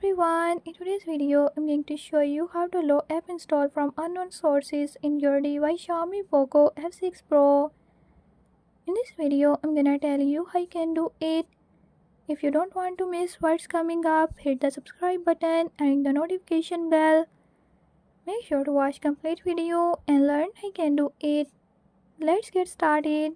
everyone, in today's video I'm going to show you how to load app install from unknown sources in your device Xiaomi Poco F6 Pro. In this video I'm gonna tell you how you can do it. If you don't want to miss what's coming up, hit the subscribe button and ring the notification bell. Make sure to watch complete video and learn how you can do it. Let's get started.